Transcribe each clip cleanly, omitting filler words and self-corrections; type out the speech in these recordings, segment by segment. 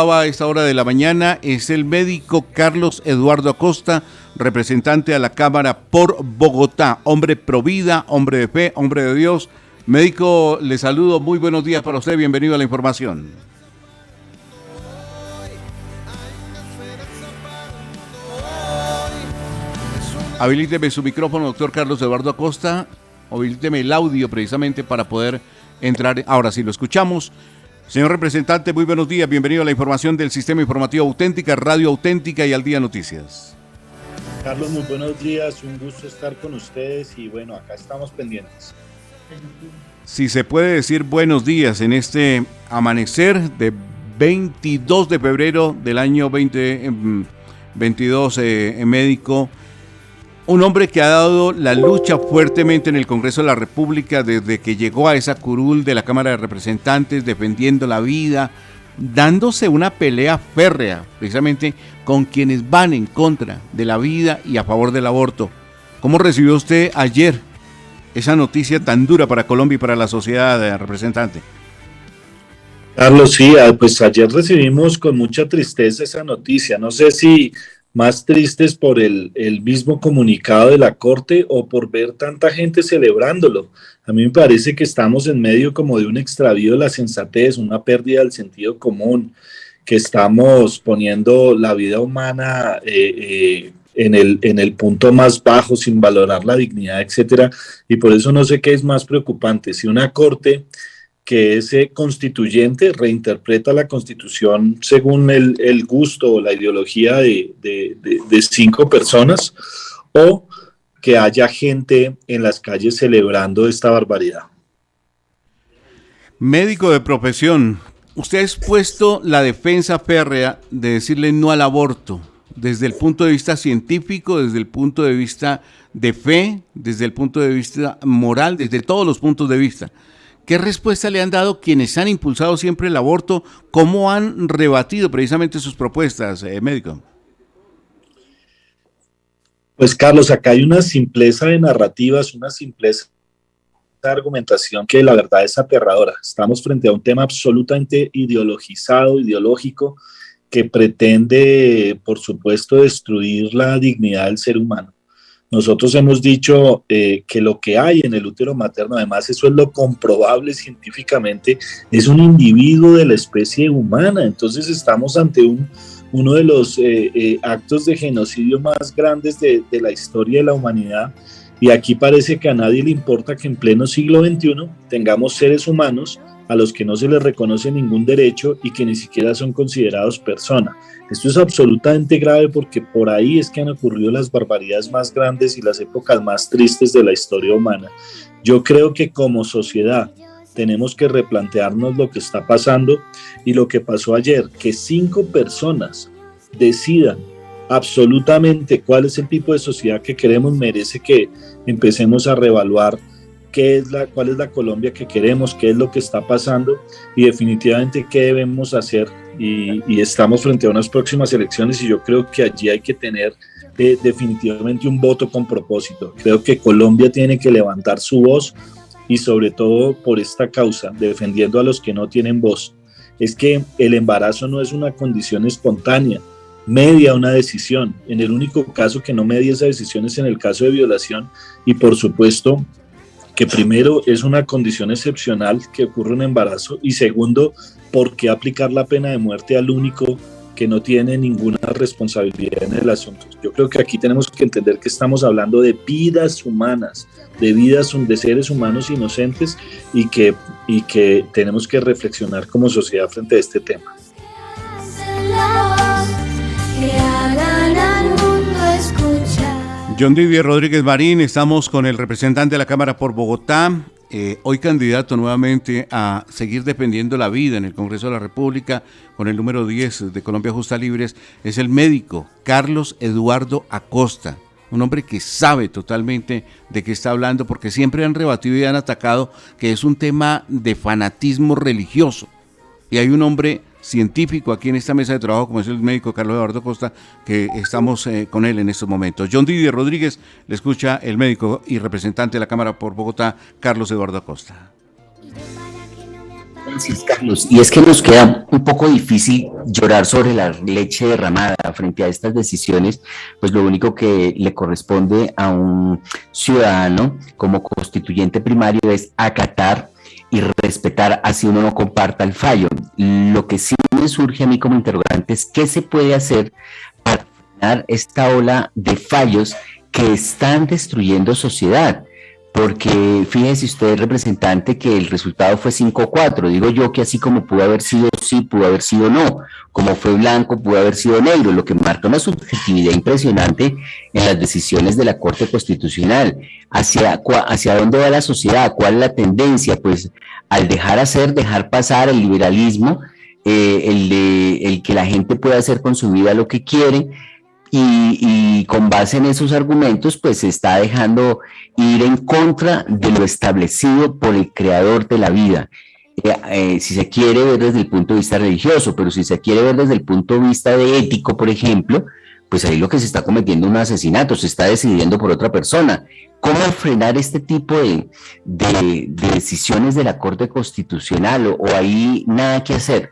A esta hora de la mañana es el médico Carlos Eduardo Acosta, representante a la Cámara por Bogotá, hombre pro vida, hombre de fe, hombre de Dios. Médico, le saludo, muy buenos días para usted, bienvenido a la información. Habilíteme su micrófono, doctor Carlos Eduardo Acosta, habilíteme el audio precisamente para poder entrar. Ahora sí lo escuchamos. Señor representante, muy buenos días, bienvenido a la información del Sistema Informativo Auténtica, Radio Auténtica y Al Día Noticias. Carlos, muy buenos días, un gusto estar con ustedes y bueno, acá estamos pendientes. Si se puede decir buenos días en este amanecer de 22 de febrero del año 2022, médico, un hombre que ha dado la lucha fuertemente en el Congreso de la República desde que llegó a esa curul de la Cámara de Representantes, defendiendo la vida, dándose una pelea férrea, precisamente con quienes van en contra de la vida y a favor del aborto. ¿Cómo recibió usted ayer esa noticia tan dura para Colombia y para la sociedad, representante? Carlos, sí, pues ayer recibimos con mucha tristeza esa noticia. No sé si más tristes por el mismo comunicado de la Corte o por ver tanta gente celebrándolo. A mí me parece que estamos en medio como de un extravío de la sensatez, una pérdida del sentido común, que estamos poniendo la vida humana en el punto más bajo, sin valorar la dignidad, etcétera. Y por eso no sé qué es más preocupante, si una Corte que ese constituyente reinterpreta la Constitución según el gusto o la ideología de 5 personas, o que haya gente en las calles celebrando esta barbaridad. Médico de profesión, usted ha expuesto la defensa férrea de decirle no al aborto, desde el punto de vista científico, desde el punto de vista de fe, desde el punto de vista moral, desde todos los puntos de vista. ¿Qué respuesta le han dado quienes han impulsado siempre el aborto? ¿Cómo han rebatido precisamente sus propuestas, médico? Pues Carlos, acá hay una simpleza de narrativas, una simpleza de argumentación que la verdad es aterradora. Estamos frente a un tema absolutamente ideologizado, ideológico, que pretende, por supuesto, destruir la dignidad del ser humano. Nosotros hemos dicho que lo que hay en el útero materno, además eso es lo comprobable científicamente, es un individuo de la especie humana. Entonces estamos ante uno de los actos de genocidio más grandes de la historia de la humanidad. Y aquí parece que a nadie le importa que en pleno siglo XXI tengamos seres humanos a los que no se les reconoce ningún derecho y que ni siquiera son considerados personas. Esto es absolutamente grave porque por ahí es que han ocurrido las barbaridades más grandes y las épocas más tristes de la historia humana. Yo creo que como sociedad tenemos que replantearnos lo que está pasando y lo que pasó ayer, que 5 personas decidan absolutamente cuál es el tipo de sociedad que queremos, merece que empecemos a reevaluar cuál es la Colombia que queremos, qué es lo que está pasando y definitivamente qué debemos hacer. Y estamos frente a unas próximas elecciones y yo creo que allí hay que tener definitivamente un voto con propósito. Creo que Colombia tiene que levantar su voz y sobre todo por esta causa, defendiendo a los que no tienen voz. Es que el embarazo no es una condición espontánea, media una decisión. En el único caso que no media esa decisión es en el caso de violación y por supuesto que primero es una condición excepcional que ocurre un embarazo y segundo, ¿por qué aplicar la pena de muerte al único que no tiene ninguna responsabilidad en el asunto? Yo creo que aquí tenemos que entender que estamos hablando de vidas humanas, de seres humanos inocentes y que tenemos que reflexionar como sociedad frente a este tema. John Didier Rodríguez Marín, estamos con el representante de la Cámara por Bogotá, hoy candidato nuevamente a seguir defendiendo la vida en el Congreso de la República, con el número 10 de Colombia Justa Libres, es el médico Carlos Eduardo Acosta, un hombre que sabe totalmente de qué está hablando, porque siempre han rebatido y han atacado que es un tema de fanatismo religioso, y hay un hombre científico aquí en esta mesa de trabajo, como es el médico Carlos Eduardo Acosta, que estamos con él en estos momentos. John Didier Rodríguez, le escucha el médico y representante de la Cámara por Bogotá, Carlos Eduardo Acosta. Gracias, Carlos. Y es que nos queda un poco difícil llorar sobre la leche derramada frente a estas decisiones, pues lo único que le corresponde a un ciudadano como constituyente primario es acatar y respetar, así uno no comparta el fallo. Lo que sí me surge a mí como interrogante es qué se puede hacer para frenar esta ola de fallos que están destruyendo sociedad. Porque fíjese usted, representante, que el resultado fue 5-4. Digo yo que así como pudo haber sido sí, pudo haber sido no. Como fue blanco, pudo haber sido negro, lo que marca una subjetividad impresionante en las decisiones de la Corte Constitucional. ¿Hacia dónde va la sociedad? ¿Cuál es la tendencia? Pues al dejar pasar el liberalismo, el que la gente pueda hacer con su vida lo que quiere, y con base en esos argumentos, pues se está dejando ir en contra de lo establecido por el creador de la vida. Si se quiere ver desde el punto de vista religioso, pero si se quiere ver desde el punto de vista de ético, por ejemplo, pues ahí lo que se está cometiendo es un asesinato, se está decidiendo por otra persona. ¿Cómo frenar este tipo de decisiones de la Corte Constitucional o hay nada que hacer?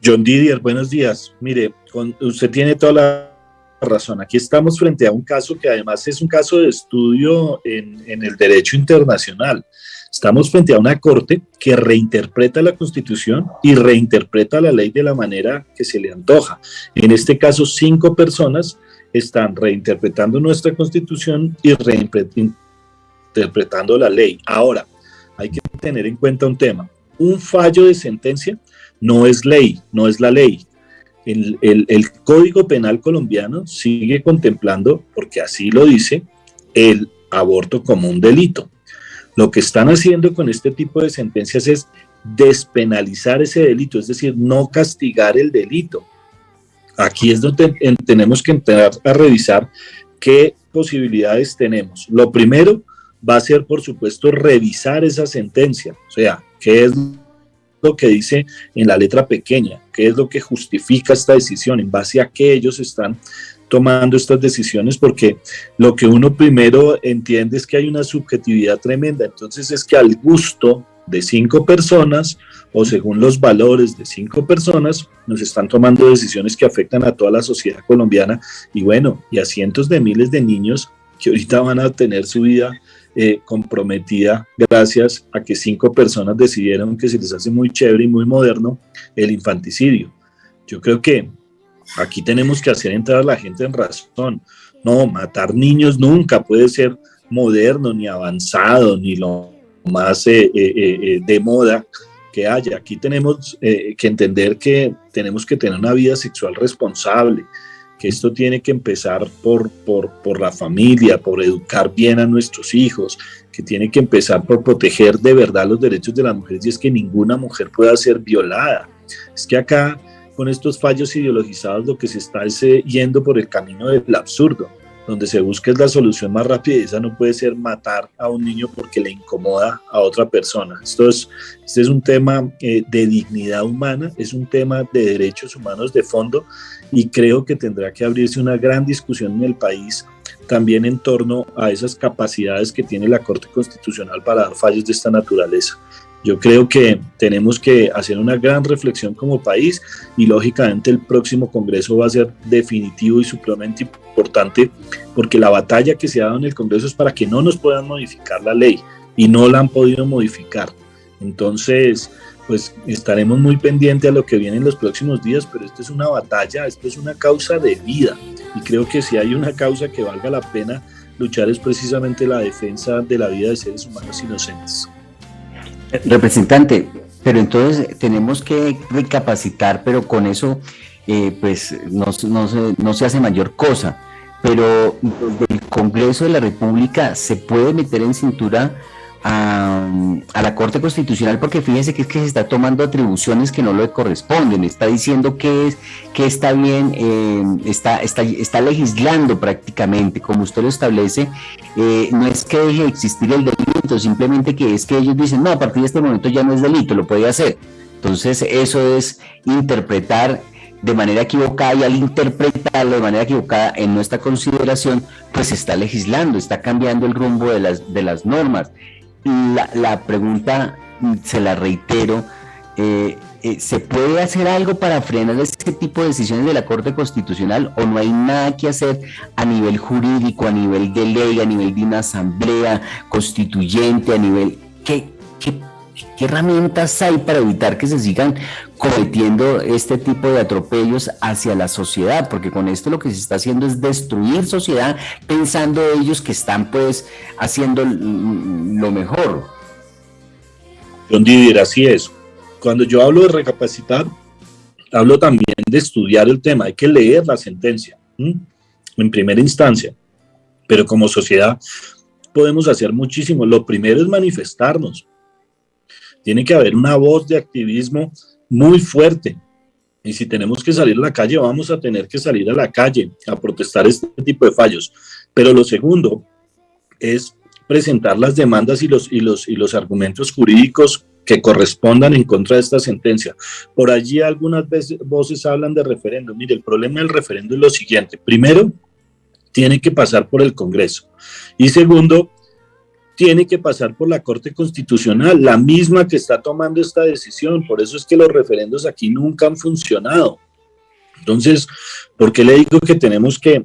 John Didier, buenos días. Mire, usted tiene toda la razón. Aquí estamos frente a un caso que además es un caso de estudio en el derecho internacional. Estamos frente a una corte que reinterpreta la Constitución y reinterpreta la ley de la manera que se le antoja. En este caso, 5 personas están reinterpretando nuestra Constitución y reinterpretando la ley. Ahora, hay que tener en cuenta un tema. Un fallo de sentencia no es ley, no es la ley. El Código Penal colombiano sigue contemplando, porque así lo dice, el aborto como un delito. Lo que están haciendo con este tipo de sentencias es despenalizar ese delito, es decir, no castigar el delito. Aquí es donde tenemos que entrar a revisar qué posibilidades tenemos. Lo primero va a ser, por supuesto, revisar esa sentencia, o sea, qué es lo que dice en la letra pequeña, qué es lo que justifica esta decisión, en base a qué ellos están tomando estas decisiones, porque lo que uno primero entiende es que hay una subjetividad tremenda, entonces es que al gusto de 5 personas o según los valores de 5 personas nos están tomando decisiones que afectan a toda la sociedad colombiana y bueno, y a cientos de miles de niños que ahorita van a tener su vida comprometida gracias a que 5 personas decidieron que se les hace muy chévere y muy moderno el infanticidio. Yo creo que aquí tenemos que hacer entrar a la gente en razón. No, matar niños nunca puede ser moderno, ni avanzado, ni lo más de moda que haya. Aquí tenemos que entender que tenemos que tener una vida sexual responsable, que esto tiene que empezar por la familia, por educar bien a nuestros hijos, que tiene que empezar por proteger de verdad los derechos de las mujeres y es que ninguna mujer pueda ser violada. Es que acá con estos fallos ideologizados lo que se está es yendo por el camino del absurdo, donde se busca es la solución más rápida y esa no puede ser matar a un niño porque le incomoda a otra persona. Este es un tema de dignidad humana, es un tema de derechos humanos de fondo y creo que tendrá que abrirse una gran discusión en el país también en torno a esas capacidades que tiene la Corte Constitucional para dar fallos de esta naturaleza. Yo creo que tenemos que hacer una gran reflexión como país y lógicamente el próximo Congreso va a ser definitivo y supremamente importante porque la batalla que se ha dado en el Congreso es para que no nos puedan modificar la ley y no la han podido modificar. Entonces, pues estaremos muy pendientes a lo que viene en los próximos días, pero esto es una batalla, esto es una causa de vida y creo que si hay una causa que valga la pena luchar es precisamente la defensa de la vida de seres humanos inocentes. Representante, pero entonces tenemos que recapacitar, pero con eso pues no se hace mayor cosa, pero desde el Congreso de la República se puede meter en cintura a la Corte Constitucional porque fíjense que es que se está tomando atribuciones que no le corresponden, está diciendo que está bien, está legislando prácticamente, como usted lo establece, no es que deje de existir el delito, simplemente que es que ellos dicen, no, a partir de este momento ya no es delito, lo puede hacer. Entonces eso es interpretar de manera equivocada y al interpretarlo de manera equivocada en nuestra consideración, pues está legislando, está cambiando el rumbo de las normas. La pregunta se la reitero, ¿se puede hacer algo para frenar este tipo de decisiones de la Corte Constitucional o no hay nada que hacer a nivel jurídico, a nivel de ley, a nivel de una asamblea constituyente, a nivel... ¿Qué herramientas hay para evitar que se sigan cometiendo este tipo de atropellos hacia la sociedad? Porque con esto lo que se está haciendo es destruir sociedad pensando ellos que están pues haciendo lo mejor. John Didier, así es. Cuando yo hablo de recapacitar, hablo también de estudiar el tema. Hay que leer la sentencia en primera instancia, pero como sociedad podemos hacer muchísimo. Lo primero es manifestarnos. Tiene que haber una voz de activismo muy fuerte. Y si tenemos que salir a la calle, vamos a tener que salir a la calle a protestar este tipo de fallos. Pero lo segundo es presentar las demandas y los argumentos jurídicos que correspondan en contra de esta sentencia. Por allí algunas voces hablan de referendo. Mire, el problema del referendo es lo siguiente. Primero, tiene que pasar por el Congreso. Y segundo, tiene que pasar por la Corte Constitucional, la misma que está tomando esta decisión. Por eso es que los referendos aquí nunca han funcionado. Entonces, ¿por qué le digo que tenemos que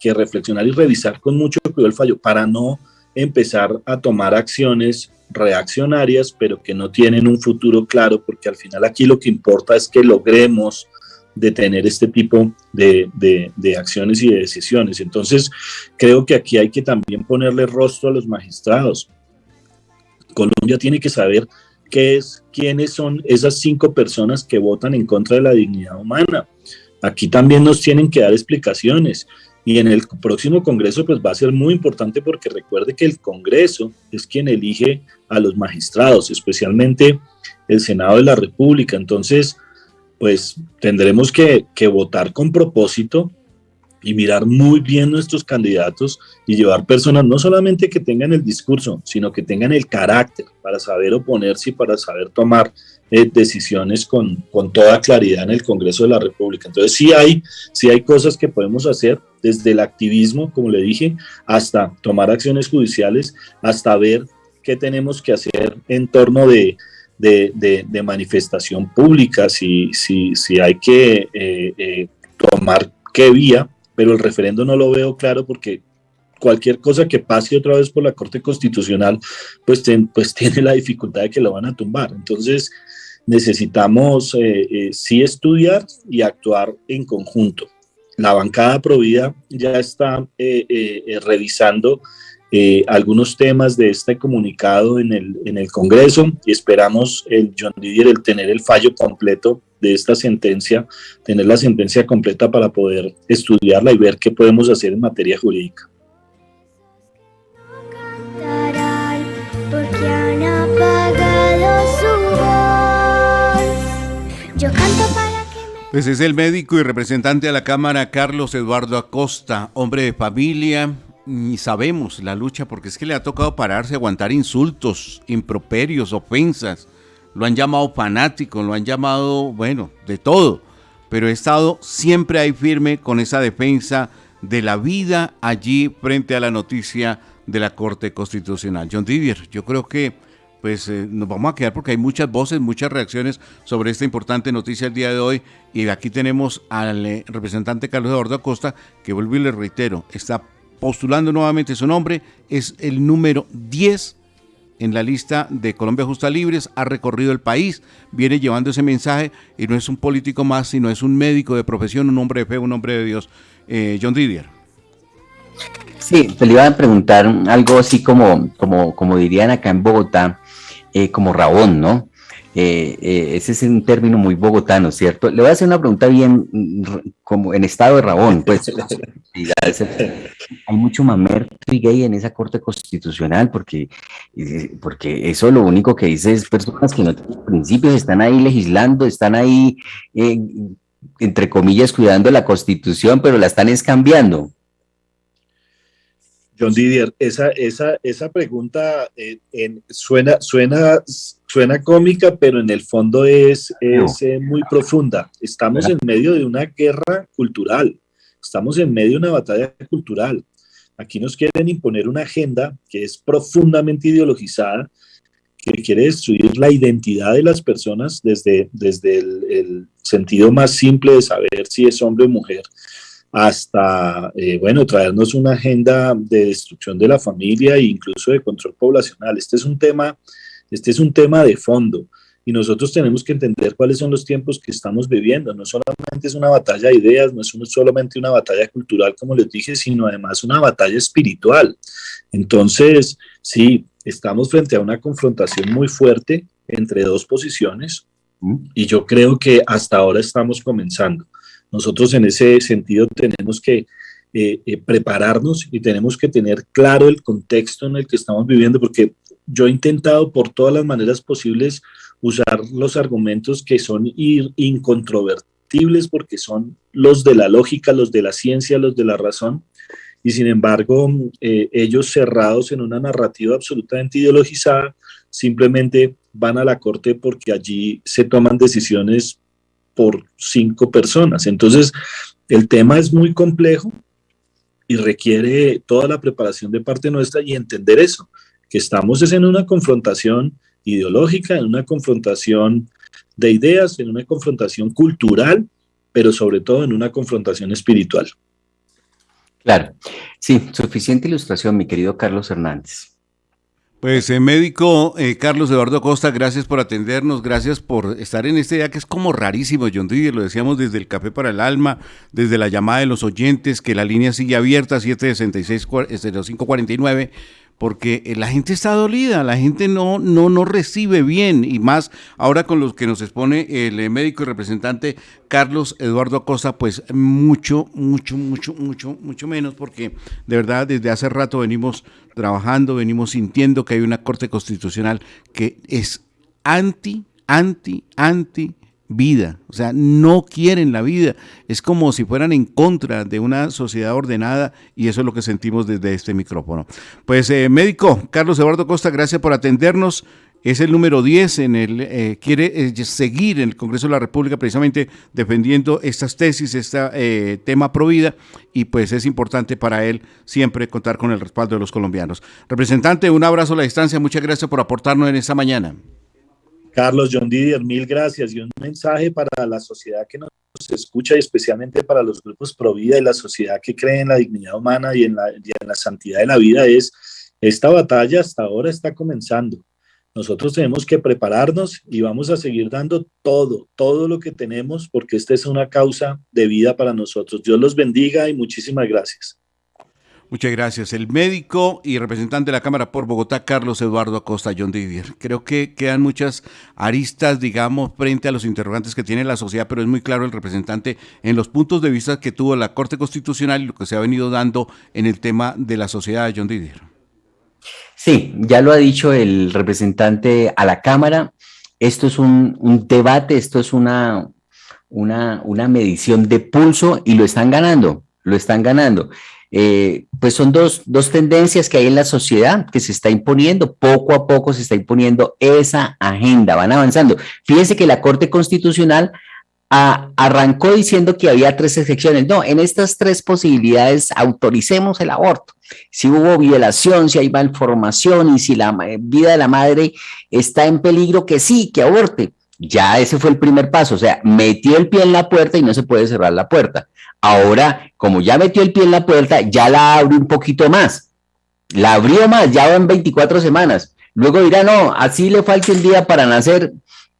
reflexionar y revisar con mucho cuidado el fallo? Para no empezar a tomar acciones reaccionarias, pero que no tienen un futuro claro, porque al final aquí lo que importa es que logremos detener este tipo de acciones y de decisiones. Entonces, creo que aquí hay que también ponerle rostro a los magistrados. Colombia tiene que saber quiénes son esas 5 personas que votan en contra de la dignidad humana. Aquí también nos tienen que dar explicaciones. Y en el próximo Congreso pues va a ser muy importante porque recuerde que el Congreso es quien elige a los magistrados, especialmente el Senado de la República. Entonces, pues tendremos que votar con propósito y mirar muy bien nuestros candidatos y llevar personas no solamente que tengan el discurso, sino que tengan el carácter para saber oponerse y para saber tomar decisiones con toda claridad en el Congreso de la República. Entonces sí hay cosas que podemos hacer desde el activismo, como le dije, hasta tomar acciones judiciales, hasta ver qué tenemos que hacer en torno de manifestación pública, si hay que tomar qué vía, pero el referendo no lo veo claro porque cualquier cosa que pase otra vez por la Corte Constitucional, pues tiene la dificultad de que lo van a tumbar. Entonces necesitamos sí estudiar y actuar en conjunto. La bancada Provida ya está revisando algunos temas de este comunicado en el Congreso y esperamos John Didier, el tener el fallo completo de esta sentencia, tener la sentencia completa para poder estudiarla y ver qué podemos hacer en materia jurídica. Porque han apagado su voz. Yo canto para que me... Pues es el médico y representante a la Cámara, Carlos Eduardo Acosta, hombre de familia. Y sabemos la lucha porque es que le ha tocado pararse, aguantar insultos, improperios, ofensas. Lo han llamado fanático, lo han llamado, bueno, de todo. Pero he estado siempre ahí firme con esa defensa de la vida allí frente a la noticia de la Corte Constitucional. John Didier, yo creo que pues nos vamos a quedar porque hay muchas voces, muchas reacciones sobre esta importante noticia el día de hoy. Y aquí tenemos al representante Carlos Eduardo Acosta, que vuelvo y le reitero, está postulando nuevamente su nombre, es el número 10 en la lista de Colombia Justa Libres, ha recorrido el país, viene llevando ese mensaje y no es un político más, sino es un médico de profesión, un hombre de fe, un hombre de Dios. John Didier. Sí, te le iba a preguntar algo así como dirían acá en Bogotá, como rabón, ¿no? Ese es un término muy bogotano, ¿cierto? Le voy a hacer una pregunta bien como en estado de rabón, pues. Hay mucho mamerto y gay en esa Corte Constitucional porque eso lo único que dice es personas que no tienen principios, están ahí legislando, están ahí, entre comillas, cuidando la Constitución, pero la están escambiando. John Didier, esa pregunta suena cómica, pero en el fondo es muy profunda. Estamos en medio de una guerra cultural, estamos en medio de una batalla cultural. Aquí nos quieren imponer una agenda que es profundamente ideologizada, que quiere destruir la identidad de las personas desde el sentido más simple de saber si es hombre o mujer, hasta, bueno, traernos una agenda de destrucción de la familia e incluso de control poblacional. Este es un tema de fondo. Y nosotros tenemos que entender cuáles son los tiempos que estamos viviendo. No solamente es una batalla de ideas, no es solamente una batalla cultural, como les dije, sino además una batalla espiritual. Entonces, sí, estamos frente a una confrontación muy fuerte entre dos posiciones y yo creo que hasta ahora estamos comenzando. Nosotros en ese sentido tenemos que prepararnos y tenemos que tener claro el contexto en el que estamos viviendo, porque yo he intentado por todas las maneras posibles usar los argumentos que son incontrovertibles, porque son los de la lógica, los de la ciencia, los de la razón, y sin embargo ellos cerrados en una narrativa absolutamente ideologizada, simplemente van a la corte porque allí se toman decisiones por 5 personas. Entonces el tema es muy complejo y requiere toda la preparación de parte nuestra y entender eso, que estamos en una confrontación ideológica, en una confrontación de ideas, en una confrontación cultural, pero sobre todo en una confrontación espiritual. Claro, sí, suficiente ilustración, mi querido Carlos Hernández. Pues médico Carlos Eduardo Costa, gracias por atendernos, gracias por estar en este día que es como rarísimo, John Didier, lo decíamos desde el Café para el Alma, desde la llamada de los oyentes, que la línea sigue abierta, 766-0549, porque la gente está dolida, la gente no recibe bien, y más ahora con los que nos expone el médico y representante Carlos Eduardo Acosta, pues mucho menos, porque de verdad desde hace rato venimos trabajando, venimos sintiendo que hay una Corte Constitucional que es anti vida, o sea, no quieren la vida, es como si fueran en contra de una sociedad ordenada, y eso es lo que sentimos desde este micrófono. Pues médico Carlos Eduardo Costa, gracias por atendernos. Es el número 10 quiere seguir en el Congreso de la República precisamente defendiendo estas tesis, este tema pro vida, y pues es importante para él siempre contar con el respaldo de los colombianos. Representante, un abrazo a la distancia, muchas gracias por aportarnos en esta mañana. Carlos, John Didier, mil gracias, y un mensaje para la sociedad que nos escucha y especialmente para los grupos pro vida y la sociedad que cree en la dignidad humana y en la santidad de la vida es: esta batalla hasta ahora está comenzando. Nosotros tenemos que prepararnos y vamos a seguir dando todo lo que tenemos, porque esta es una causa de vida para nosotros. Dios los bendiga y muchísimas gracias. Muchas gracias. El médico y representante de la Cámara por Bogotá, Carlos Eduardo Acosta, John Didier. Creo que quedan muchas aristas, digamos, frente a los interrogantes que tiene la sociedad, pero es muy claro el representante en los puntos de vista que tuvo la Corte Constitucional y lo que se ha venido dando en el tema de la sociedad, John Didier. Sí, ya lo ha dicho el representante a la Cámara. Esto es un debate, esto es una medición de pulso, y lo están ganando. Pues son dos tendencias que hay en la sociedad que se está imponiendo, poco a poco se está imponiendo esa agenda, van avanzando. Fíjense que la Corte Constitucional arrancó diciendo que había 3 excepciones. No, en estas 3 posibilidades autoricemos el aborto. Si hubo violación, si hay malformación y si la vida de la madre está en peligro, que sí, que aborte. Ya ese fue el primer paso, o sea, metió el pie en la puerta y no se puede cerrar la puerta. Ahora, como ya metió el pie en la puerta, ya la abre un poquito más. La abrió más, ya van 24 semanas. Luego dirá, no, así le falta un día para nacer,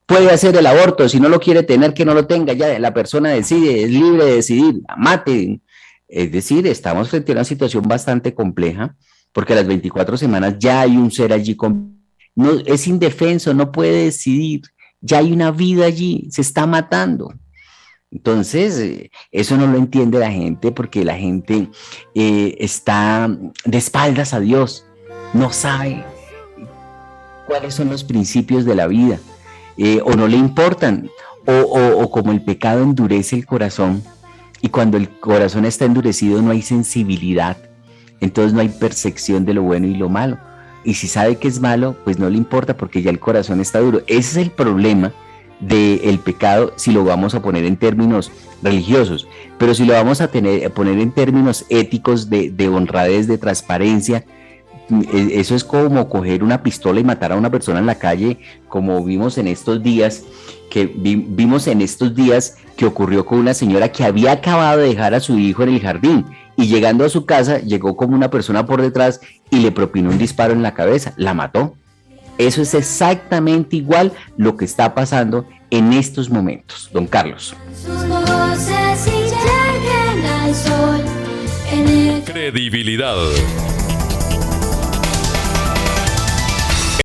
puede hacer el aborto. Si no lo quiere tener, que no lo tenga. Ya la persona decide, es libre de decidir, mate. Es decir, estamos frente a una situación bastante compleja, porque a las 24 semanas ya hay un ser allí, no, es indefenso, no puede decidir. Ya hay una vida allí, se está matando. Entonces, eso no lo entiende la gente, porque la gente está de espaldas a Dios, no sabe cuáles son los principios de la vida, o no le importan, o como el pecado endurece el corazón, y cuando el corazón está endurecido no hay sensibilidad, entonces no hay percepción de lo bueno y lo malo. Y si sabe que es malo, pues no le importa, porque ya el corazón está duro. Ese es el problema del pecado, si lo vamos a poner en términos religiosos, pero si lo vamos a poner en términos éticos, de honradez, de transparencia, eso es como coger una pistola y matar a una persona en la calle, como vimos en estos días, que ocurrió con una señora que había acabado de dejar a su hijo en el jardín y llegando a su casa llegó como una persona por detrás y le propinó un disparo en la cabeza, la mató. Eso es exactamente igual lo que está pasando en estos momentos, don Carlos. Sus voces y lleguen al sol en el Credibilidad.